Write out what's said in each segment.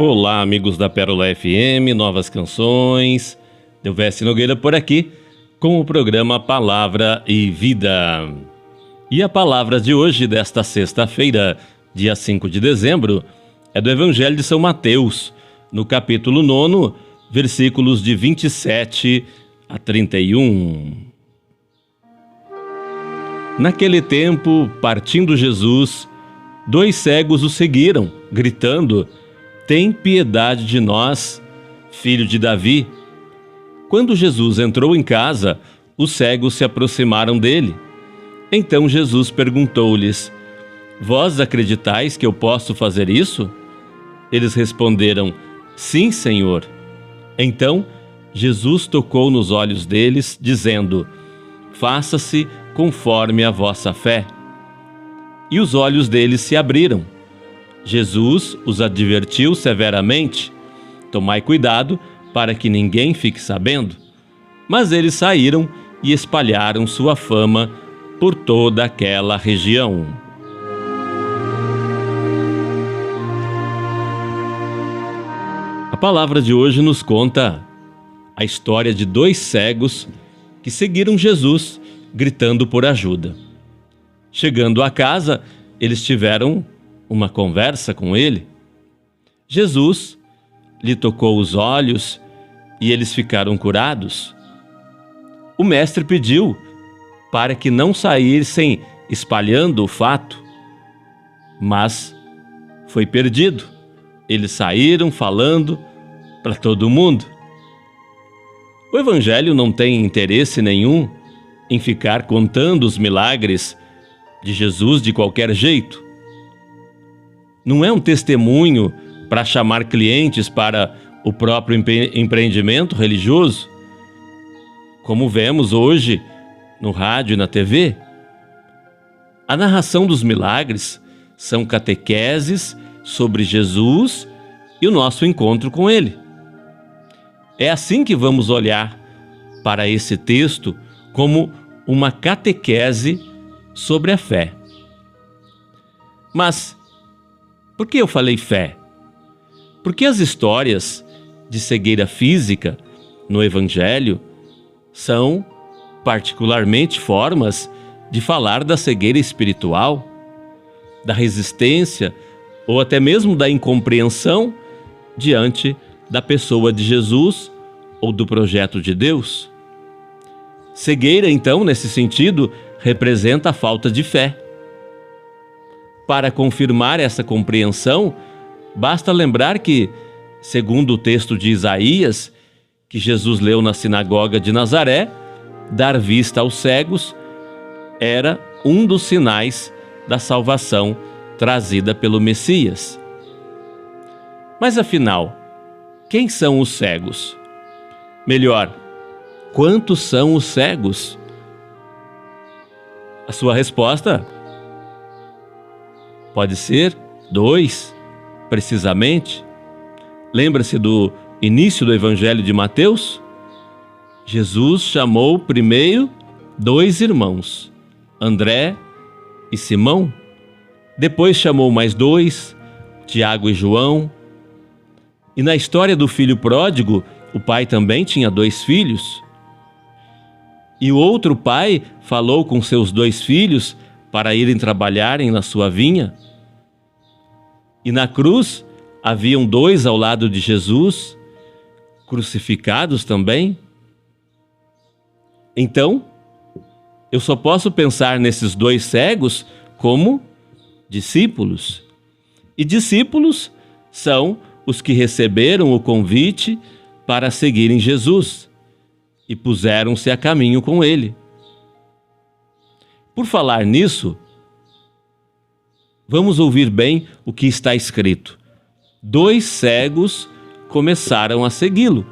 Olá, amigos da Pérola FM, novas canções. Delvestre Nogueira por aqui, com o programa Palavra e Vida. E a palavra de hoje, desta sexta-feira, dia 5 de dezembro, é do Evangelho de São Mateus, no capítulo 9, versículos de 27 a 31. Naquele tempo, partindo Jesus, 2 cegos o seguiram, gritando: "Tem piedade de nós, filho de Davi." Quando Jesus entrou em casa, os cegos se aproximaram dele. Então Jesus perguntou-lhes: "Vós acreditais que eu posso fazer isso?" Eles responderam: "Sim, Senhor." Então Jesus tocou nos olhos deles, dizendo: "Faça-se conforme a vossa fé." E os olhos deles se abriram. Jesus os advertiu severamente: "Tomai cuidado para que ninguém fique sabendo." Mas eles saíram e espalharam sua fama por toda aquela região. A palavra de hoje nos conta a história de 2 cegos que seguiram Jesus, gritando por ajuda. Chegando à casa, eles tiveram uma conversa com ele. Jesus lhe tocou os olhos e eles ficaram curados. O mestre pediu para que não saíssem espalhando o fato, mas foi perdido. Eles saíram falando para todo mundo. O Evangelho não tem interesse nenhum em ficar contando os milagres de Jesus de qualquer jeito. Não é um testemunho para chamar clientes para o próprio empreendimento religioso, como vemos hoje no rádio e na TV. A narração dos milagres são catequeses sobre Jesus e o nosso encontro com Ele. É assim que vamos olhar para esse texto, como uma catequese sobre a fé. Mas por que eu falei fé? Porque as histórias de cegueira física no Evangelho são particularmente formas de falar da cegueira espiritual, da resistência ou até mesmo da incompreensão diante da pessoa de Jesus ou do projeto de Deus. Cegueira, então, nesse sentido, representa a falta de fé. Para confirmar essa compreensão, basta lembrar que, segundo o texto de Isaías, que Jesus leu na sinagoga de Nazaré, dar vista aos cegos era um dos sinais da salvação trazida pelo Messias. Mas afinal, quem são os cegos? Melhor, quantos são os cegos? A sua resposta pode ser 2, precisamente. Lembra-se do início do Evangelho de Mateus? Jesus chamou primeiro 2 irmãos, André e Simão. Depois chamou mais 2, Tiago e João. E na história do filho pródigo, o pai também tinha 2 filhos. E o outro pai falou com seus 2 filhos para irem trabalharem na sua vinha. E na cruz haviam 2 ao lado de Jesus, crucificados também. Então, eu só posso pensar nesses 2 cegos como discípulos. E discípulos são os que receberam o convite para seguirem Jesus e puseram-se a caminho com ele. Por falar nisso, vamos ouvir bem o que está escrito. 2 cegos começaram a segui-lo.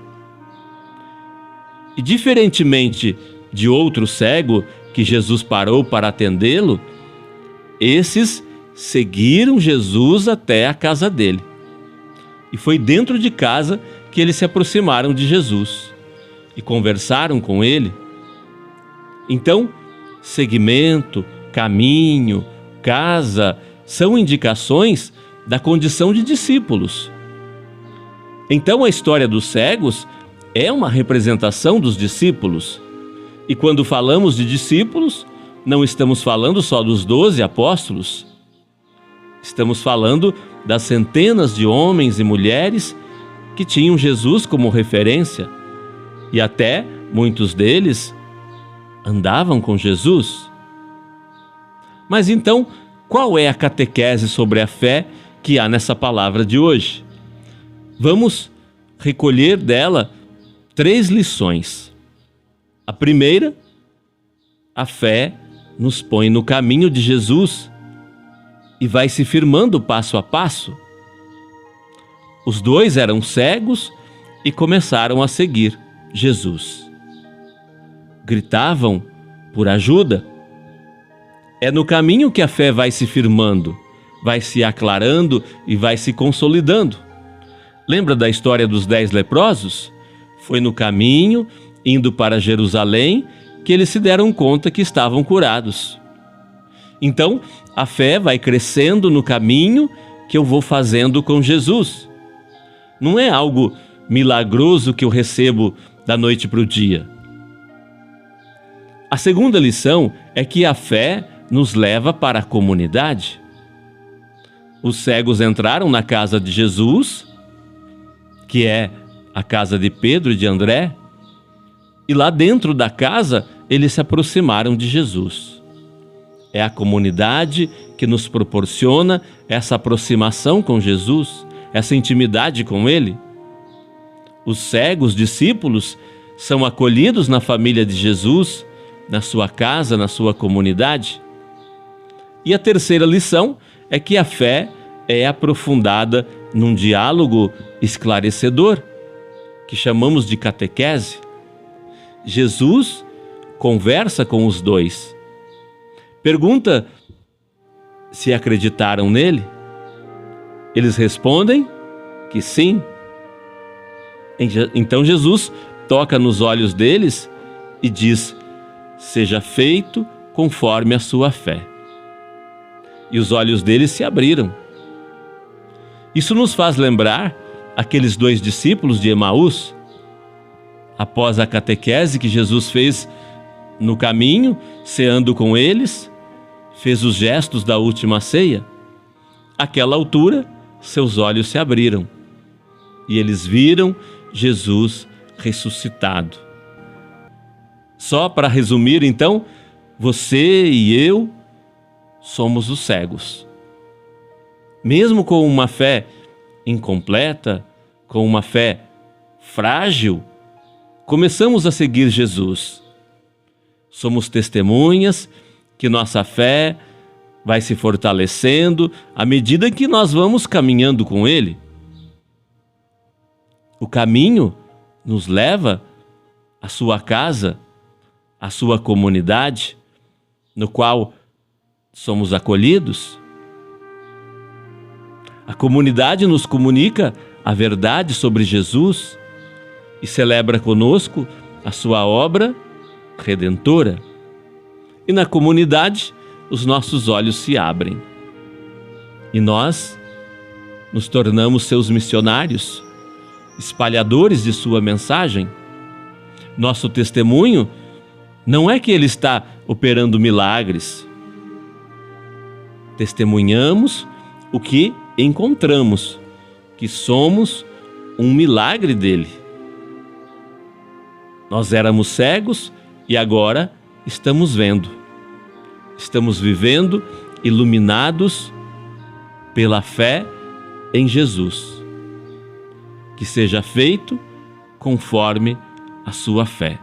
E diferentemente de outro cego que Jesus parou para atendê-lo, esses seguiram Jesus até a casa dele. E foi dentro de casa que eles se aproximaram de Jesus e conversaram com ele. Então, seguimento, caminho, casa são indicações da condição de discípulos. Então a história dos cegos é uma representação dos discípulos. E quando falamos de discípulos, não estamos falando só dos 12 apóstolos. Estamos falando das centenas de homens e mulheres que tinham Jesus como referência. E até muitos deles andavam com Jesus. Mas então, qual é a catequese sobre a fé que há nessa palavra de hoje? Vamos recolher dela 3 lições. A primeira, a fé nos põe no caminho de Jesus e vai se firmando passo a passo. Os 2 eram cegos e começaram a seguir Jesus. Gritavam por ajuda. É no caminho que a fé vai se firmando, vai se aclarando e vai se consolidando. Lembra da história dos 10 leprosos? Foi no caminho, indo para Jerusalém, que eles se deram conta que estavam curados. Então, a fé vai crescendo no caminho que eu vou fazendo com Jesus. Não é algo milagroso que eu recebo da noite para o dia. A segunda lição é que a fé nos leva para a comunidade. Os cegos entraram na casa de Jesus, que é a casa de Pedro e de André, e lá dentro da casa eles se aproximaram de Jesus. É a comunidade que nos proporciona essa aproximação com Jesus, essa intimidade com Ele. Os cegos discípulos são acolhidos na família de Jesus, na sua casa, na sua comunidade. E a terceira lição é que a fé é aprofundada num diálogo esclarecedor, que chamamos de catequese. Jesus conversa com os 2. Pergunta se acreditaram nele. Eles respondem que sim. Então Jesus toca nos olhos deles e diz: seja feito conforme a sua fé. E os olhos deles se abriram. Isso nos faz lembrar aqueles 2 discípulos de Emaús. Após a catequese que Jesus fez no caminho, ceando com eles, fez os gestos da última ceia. Àquela altura, seus olhos se abriram e eles viram Jesus ressuscitado. Só para resumir, então, você e eu somos os cegos. Mesmo com uma fé incompleta, com uma fé frágil, começamos a seguir Jesus. Somos testemunhas que nossa fé vai se fortalecendo à medida que nós vamos caminhando com Ele. O caminho nos leva à sua casa, à sua comunidade, no qual somos acolhidos. A comunidade nos comunica a verdade sobre Jesus e celebra conosco a sua obra redentora. E na comunidade, os nossos olhos se abrem. E nós nos tornamos seus missionários, espalhadores de sua mensagem. Nosso testemunho não é que ele está operando milagres. Testemunhamos o que encontramos, que somos um milagre dele. Nós éramos cegos e agora estamos vendo. Estamos vivendo iluminados pela fé em Jesus. Que seja feito conforme a sua fé.